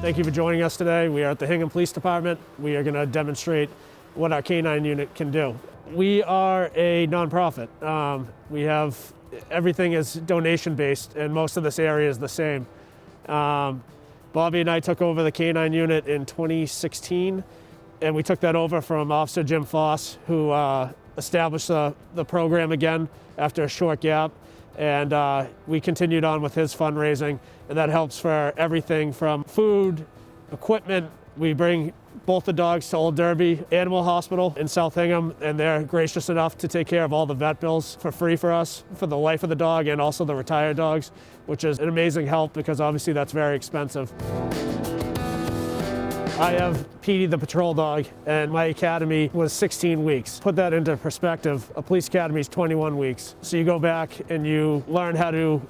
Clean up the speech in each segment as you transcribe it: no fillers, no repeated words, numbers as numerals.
Thank you for joining us today. We are at the Hingham Police Department. We are going to demonstrate what our K-9 unit can do. We are a nonprofit. We have everything is donation based, and most of this area is the same. Bobby and I took over the K-9 unit in 2016, and we took that over from Officer Jim Foss, who established the program again after a short gap. And we continued on with his fundraising, and that helps for everything from food, equipment. We bring both the dogs to Old Derby Animal Hospital in South Hingham, and they're gracious enough to take care of all the vet bills for free for us, for the life of the dog and also the retired dogs, which is an amazing help because obviously that's very expensive. I have Petey the patrol dog, and my academy was 16 weeks. Put that into perspective, a police academy is 21 weeks. So you go back and you learn how to,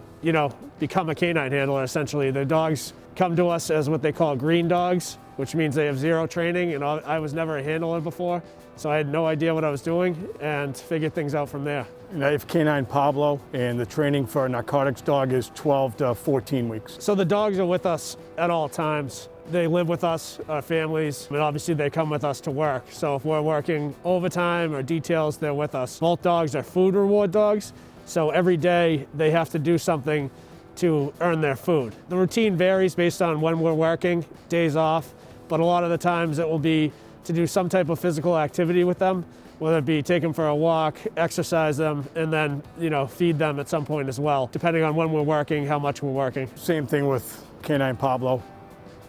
become a canine handler, essentially. The dogs come to us as what they call green dogs, which means they have zero training, and I was never a handler before, so I had no idea what I was doing and figured things out from there. And I have K-9 Pablo, and the training for a narcotics dog is 12 to 14 weeks. So the dogs are with us at all times. They live with us, our families, and obviously they come with us to work. So if we're working overtime or details, they're with us. Both dogs are food reward dogs, so every day they have to do something to earn their food. The routine varies based on when we're working, days off, but a lot of the times it will be to do some type of physical activity with them, whether it be take them for a walk, exercise them, and then feed them at some point as well, depending on when we're working, how much we're working. Same thing with K-9 Pablo.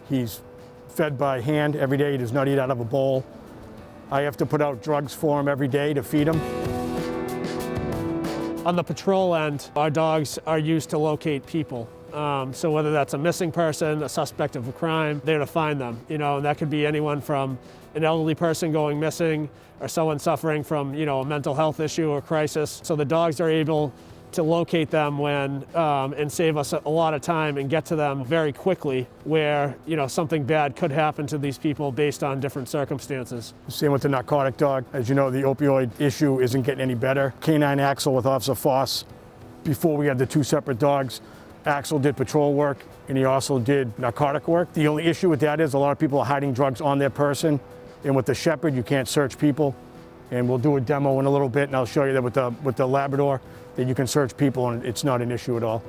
He's fed by hand every day. He does not eat out of a bowl. I have to put out drugs for him every day to feed him. On the patrol end, our dogs are used to locate people. So whether that's a missing person, a suspect of a crime, they're to find them. And that could be anyone from an elderly person going missing or someone suffering from, a mental health issue or crisis. So the dogs are able to locate them and save us a lot of time and get to them very quickly where, something bad could happen to these people based on different circumstances. Same with the narcotic dog. As you know, the opioid issue isn't getting any better. K-9 Axel with Officer Foss, before we had the two separate dogs, Axel did patrol work and he also did narcotic work. The only issue with that is a lot of people are hiding drugs on their person, and with the Shepherd you can't search people. And we'll do a demo in a little bit, and I'll show you that with the Labrador, that you can search people and it's not an issue at all.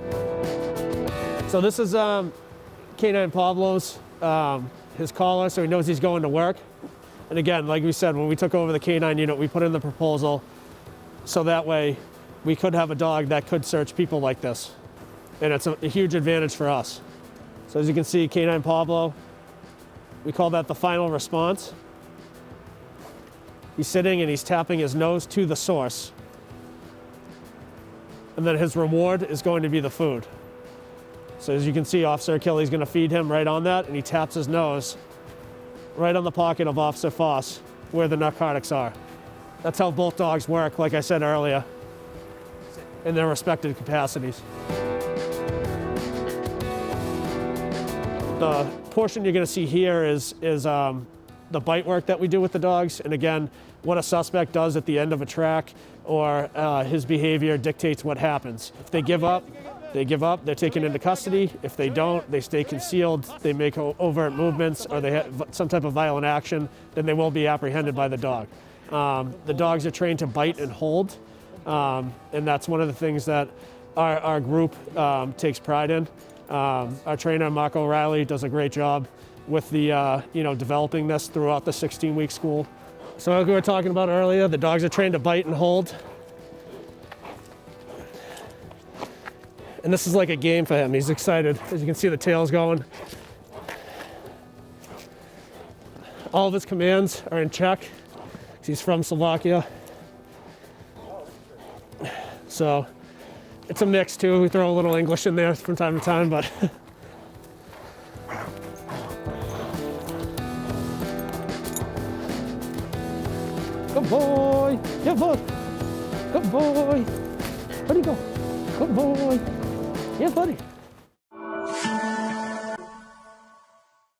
So this is K-9 Pablo's, his collar, so he knows he's going to work. And again, like we said, when we took over the K-9 unit, we put in the proposal so that way we could have a dog that could search people like this. And it's a huge advantage for us. So as you can see, K-9 Pablo, we call that the final response. He's sitting and he's tapping his nose to the source. And then his reward is going to be the food. So as you can see, Officer Achilles is going to feed him right on that, and he taps his nose right on the pocket of Officer Foss where the narcotics are. That's how both dogs work, like I said earlier, in their respective capacities. The portion you're going to see here is the bite work that we do with the dogs, and again, what a suspect does at the end of a track or his behavior dictates what happens. If they give up, they're taken into custody. If they don't, they stay concealed, they make overt movements, or they have some type of violent action, then they will be apprehended by the dog. The dogs are trained to bite and hold, and that's one of the things that our group takes pride in. Our trainer, Mark O'Reilly, does a great job with the developing this throughout the 16-week school. So like we were talking about earlier, the dogs are trained to bite and hold. And this is like a game for him. He's excited. As you can see, the tail's going. All of his commands are in check because he's from Slovakia. So it's a mix too. We throw a little English in there from time to time, but good boy. Yeah, boy. Good boy. Where'd he go? Good boy. Yeah, buddy.